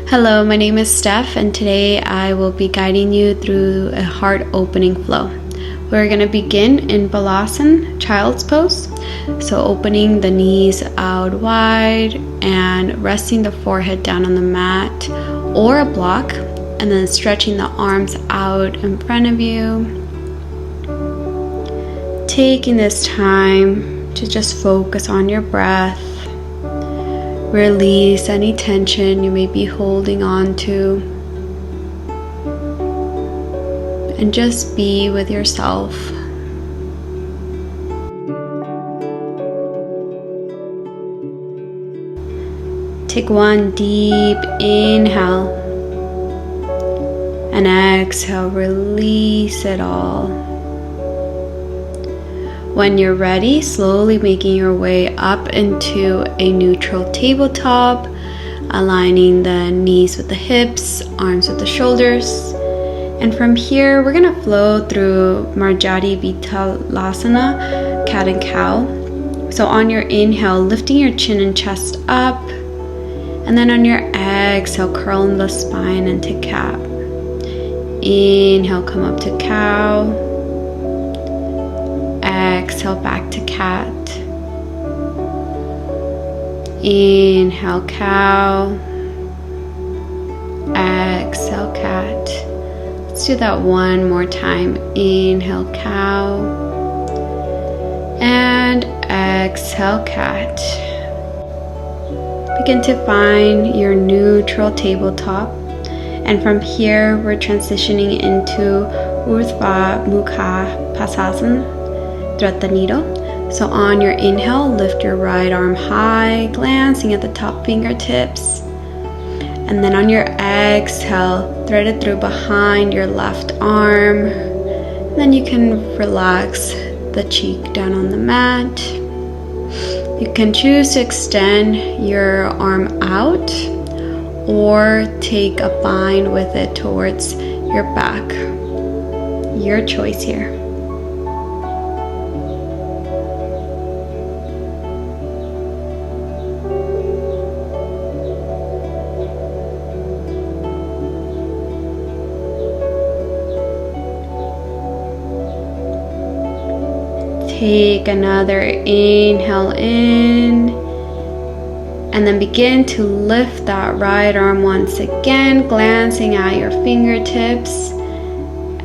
Hello, my name is Steph, and today I will be guiding you through a heart opening flow. We're going to begin in Balasana, child's pose. So opening the knees out wide and resting the forehead down on the mat or a block, and then stretching the arms out in front of you. Taking this time to just focus on your breath. Release any tension you may be holding on to, and just be with yourself. Take one deep inhale, and exhale, release it all. When you're ready, slowly making your way up into a neutral tabletop, aligning the knees with the hips, arms with the shoulders. And from here, we're gonna flow through Marjari Vittalasana, cat and cow. So on your inhale, lifting your chin and chest up, and then on your exhale, curling the spine into cat. Inhale, come up to cow. Exhale, back to cat. Inhale, cow. Exhale, cat. Let's do that one more time. Inhale, cow. And exhale, cat. Begin to find your neutral tabletop. And from here, we're transitioning into Urdhva Mukha Pasasana. Thread the needle. So on your inhale, lift your right arm high, glancing at the top fingertips. And then on your exhale, thread it through behind your left arm. And then you can relax the cheek down on the mat. You can choose to extend your arm out or take a bind with it towards your back. Your choice here. Take another inhale in, and then begin to lift that right arm once again, glancing at your fingertips.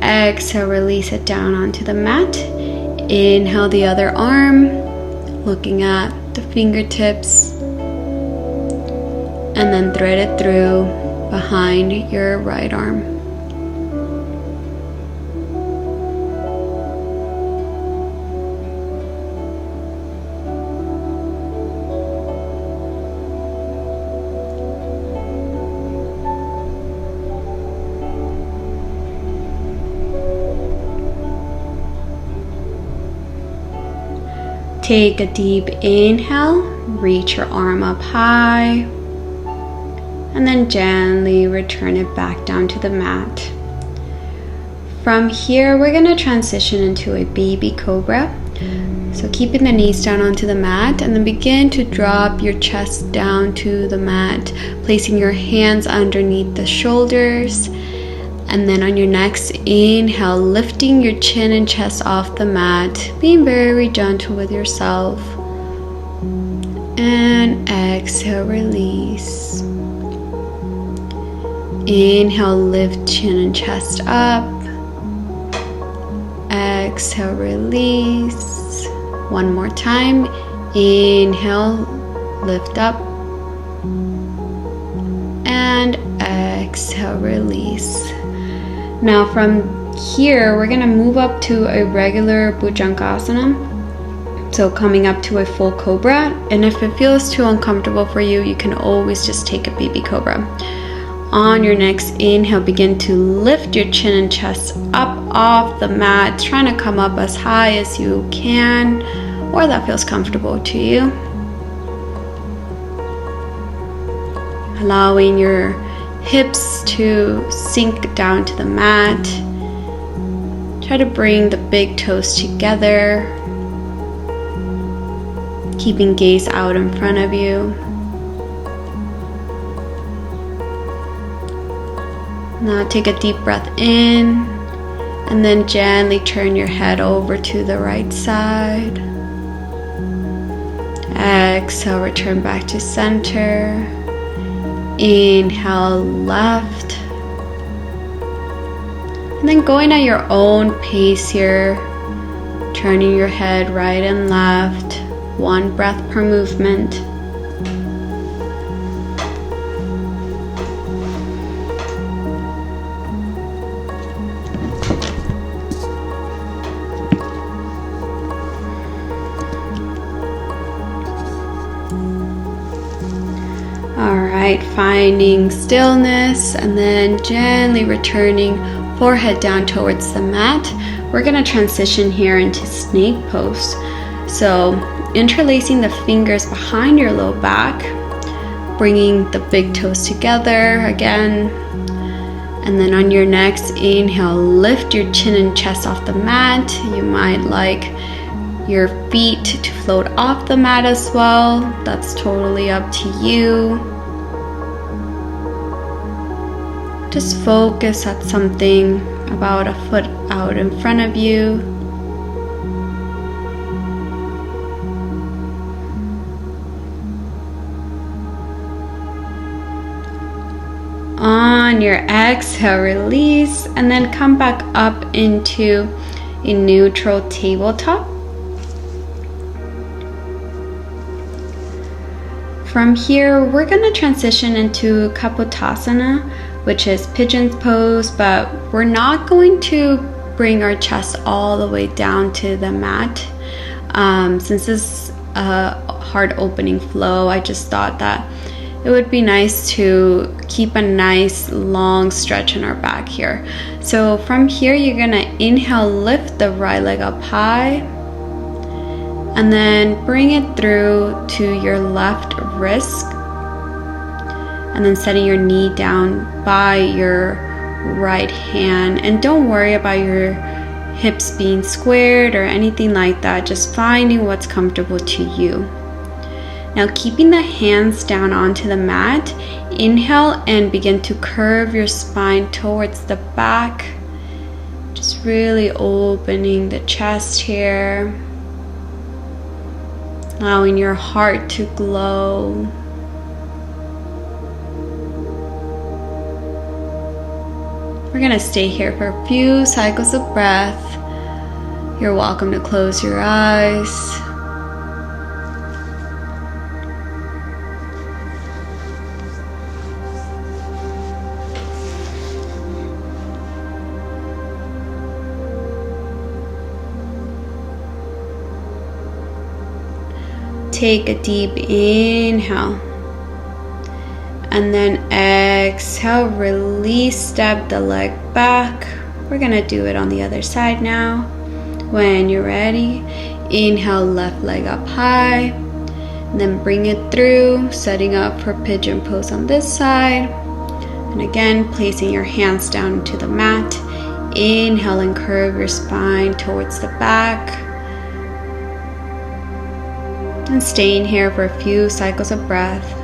Exhale, release it down onto the mat. Inhale the other arm, looking at the fingertips, and then thread it through behind your right arm. Take a deep inhale, reach your arm up high, and then gently return it back down to the mat. From here, we're going to transition into a baby cobra. So keeping the knees down onto the mat, and then begin to drop your chest down to the mat, placing your hands underneath the shoulders. And then on your next inhale, lifting your chin and chest off the mat, being very gentle with yourself. And exhale, release. Inhale, lift chin and chest up. Exhale, release. One more time. Inhale, lift up. And exhale, release. Now from here, we're going to move up to a regular Bhujangasana. So coming up to a full cobra. And if it feels too uncomfortable for you, you can always just take a baby cobra. On your next inhale, begin to lift your chin and chest up off the mat, trying to come up as high as you can, or that feels comfortable to you. Allowing your hips to sink down to the mat. Try to bring the big toes together, keeping gaze out in front of you. Now take a deep breath in and then gently turn your head over to the right side. Exhale, return back to center. Inhale, left. And then going at your own pace here, turning your head right and left, 1 breath per movement. Alright, finding stillness and then gently returning forehead down towards the mat. We're going to transition here into snake pose. So interlacing the fingers behind your low back, bringing the big toes together again. And then on your next inhale, lift your chin and chest off the mat. You might like your feet to float off the mat as well. That's totally up to you. Just focus at something about a foot out in front of you. On your exhale, release and then come back up into a neutral tabletop. From here, we're going to transition into Kapotasana, which is pigeon's pose, but we're not going to bring our chest all the way down to the mat. Since this is a hard opening flow, I just thought that it would be nice to keep a nice long stretch in our back here. So from here, you're gonna inhale, lift the right leg up high, and then bring it through to your left wrist, and then setting your knee down by your right hand. And don't worry about your hips being squared or anything like that, just finding what's comfortable to you. Now keeping the hands down onto the mat, inhale and begin to curve your spine towards the back, just really opening the chest here, allowing your heart to glow. We're gonna stay here for a few cycles of breath. You're welcome to close your eyes. Take a deep inhale. And then exhale, release, step the leg back. We're gonna do it on the other side now. When you're ready, inhale, left leg up high. And then bring it through, setting up for pigeon pose on this side. And again, placing your hands down into the mat. Inhale and curve your spine towards the back. And staying here for a few cycles of breath.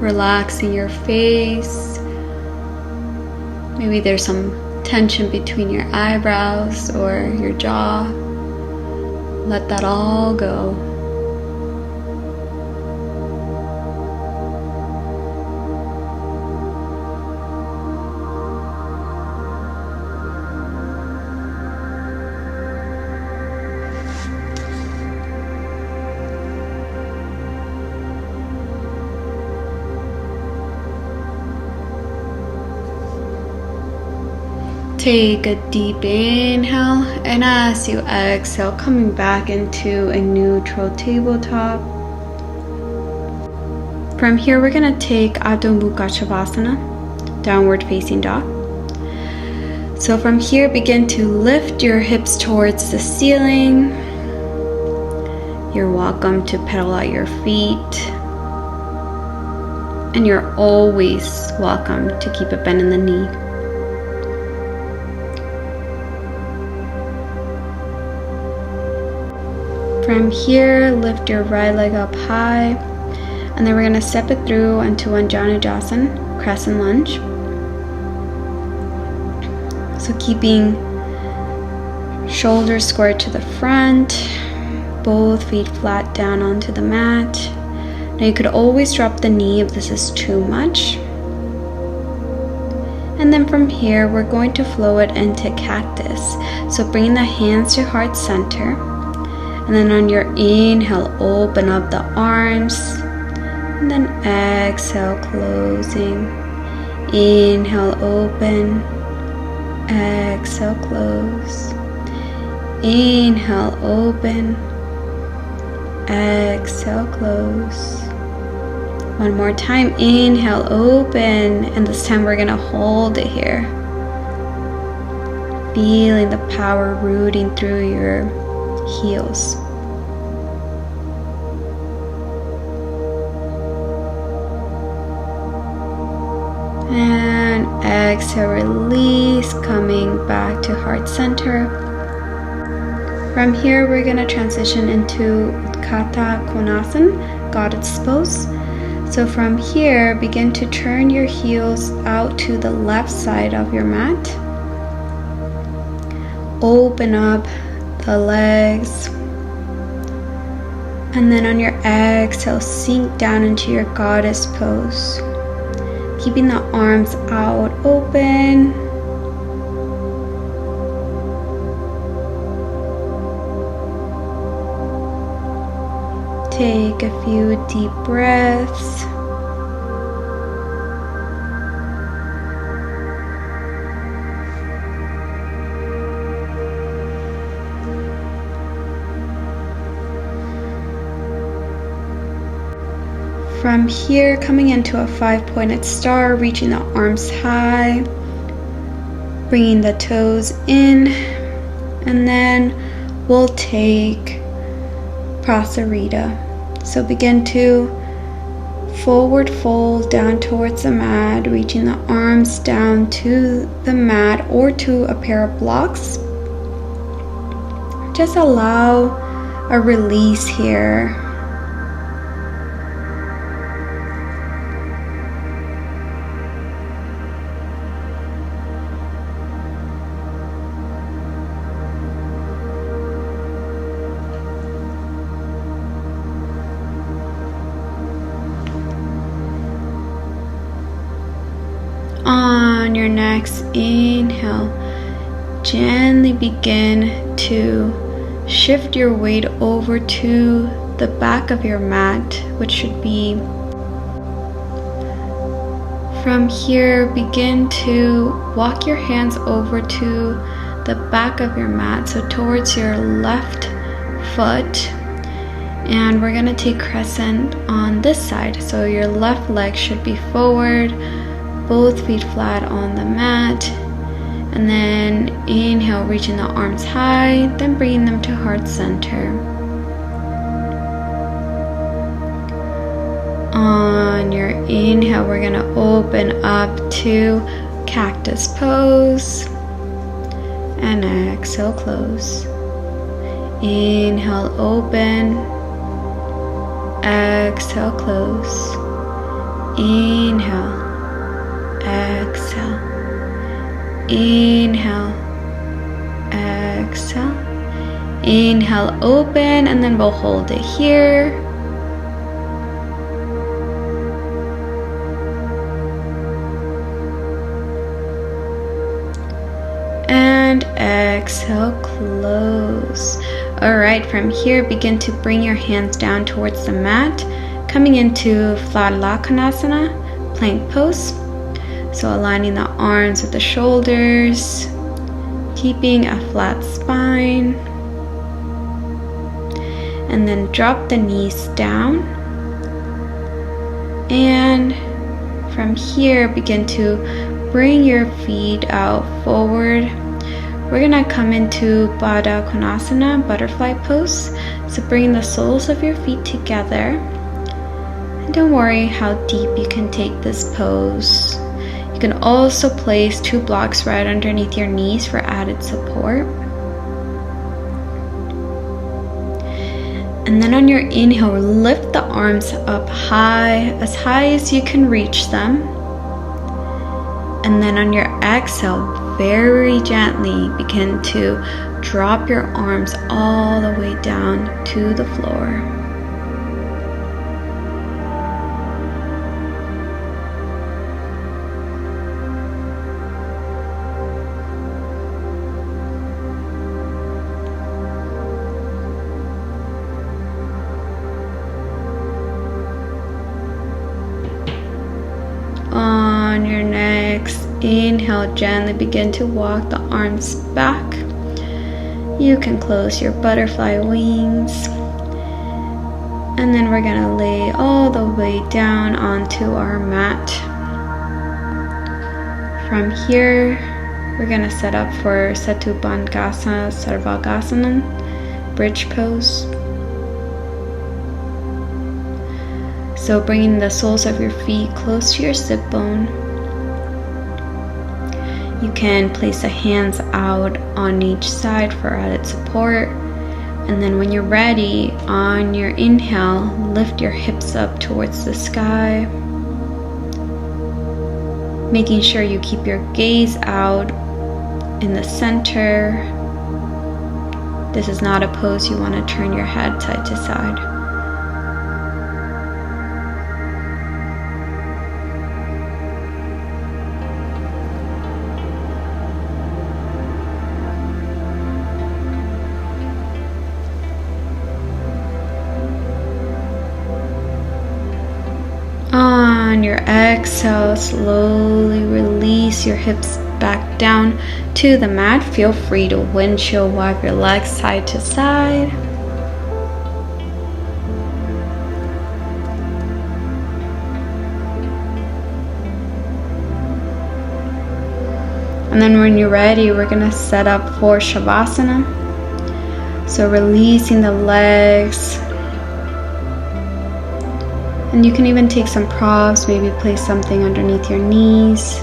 Relaxing your face. Maybe there's some tension between your eyebrows or your jaw. Let that all go. Take a deep inhale, and as you exhale, coming back into a neutral tabletop. From here, we're going to take Adho Mukha Shavasana, downward facing dog. So from here, begin to lift your hips towards the ceiling. You're welcome to pedal out your feet. And you're always welcome to keep a bend in the knee. From here, lift your right leg up high, and then we're going to step it through into Anjaneyasana, crescent lunge. So keeping shoulders squared to the front, both feet flat down onto the mat. Now you could always drop the knee if this is too much. And then from here, we're going to flow it into cactus. So bring the hands to heart center. And then on your inhale, open up the arms. And then exhale, closing. Inhale, open. Exhale, close. Inhale, open. Exhale, close. One more time. Inhale, open. And this time we're going to hold it here. Feeling the power rooting through your heels. And exhale, release, coming back to heart center. From here, we're going to transition into Utthita Konasana, Goddess pose. So from here, begin to turn your heels out to the left side of your mat. Open up the legs. And then on your exhale, sink down into your goddess pose. Keeping the arms out open. Take a few deep breaths. From here, coming into a 5-pointed star, reaching the arms high, bringing the toes in, and then we'll take Prasarita. So begin to forward fold down towards the mat, reaching the arms down to the mat or to a pair of blocks. Just allow a release here. On your next inhale, gently begin to shift your weight over to the back of your mat, which should be. From here, begin to walk your hands over to the back of your mat, so towards your left foot. And we're going to take crescent on this side, so your left leg should be forward. Both feet flat on the mat, and then inhale, reaching the arms high, then bringing them to heart center. On your inhale, we're going to open up to cactus pose, and exhale, close. Inhale, open. Exhale, close. Inhale. Exhale, inhale, exhale, inhale, open, and then we'll hold it here. And exhale, close. All right, from here, begin to bring your hands down towards the mat, coming into Tadlakonasana, plank pose. So aligning the arms with the shoulders, keeping a flat spine. And then drop the knees down. And from here, begin to bring your feet out forward. We're gonna come into Baddha Konasana, butterfly pose. So bring the soles of your feet together. And don't worry how deep you can take this pose. You can also place 2 blocks right underneath your knees for added support. And then on your inhale, lift the arms up high as you can reach them. And then on your exhale, very gently begin to drop your arms all the way down to the floor. On your next inhale, gently begin to walk the arms back. You can close your butterfly wings. And then we're going to lay all the way down onto our mat. From here, we're going to set up for Setubandhasana Sarvagasana, bridge pose. So bringing the soles of your feet close to your sit bone. You can place the hands out on each side for added support. And then when you're ready, on your inhale, lift your hips up towards the sky. Making sure you keep your gaze out in the center. This is not a pose you want to turn your head side to side. On your exhale, slowly release your hips back down to the mat. Feel free to windshield wipe your legs side to side. And then when you're ready, we're going to set up for Shavasana. So releasing the legs. And you can even take some props, maybe place something underneath your knees.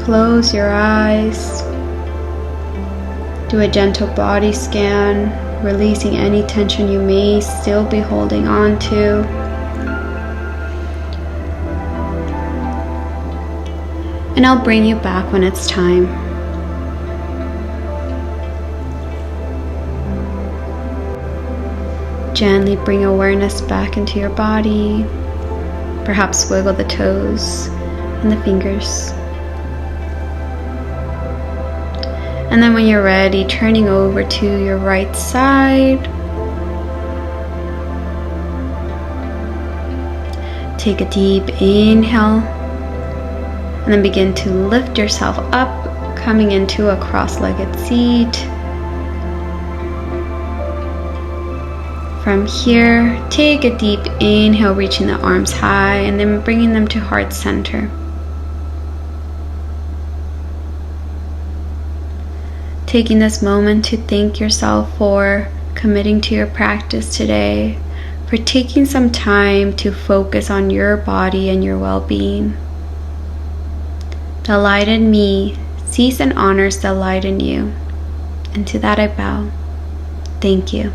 Close your eyes. Do a gentle body scan, releasing any tension you may still be holding on to. And I'll bring you back when it's time. Gently bring awareness back into your body. Perhaps wiggle the toes and the fingers. And then when you're ready, turning over to your right side. Take a deep inhale. And then begin to lift yourself up, coming into a cross-legged seat. From here, take a deep inhale, reaching the arms high, and then bringing them to heart center. Taking this moment to thank yourself for committing to your practice today, for taking some time to focus on your body and your well-being. The light in me sees and honors the light in you, and to that I bow. Thank you.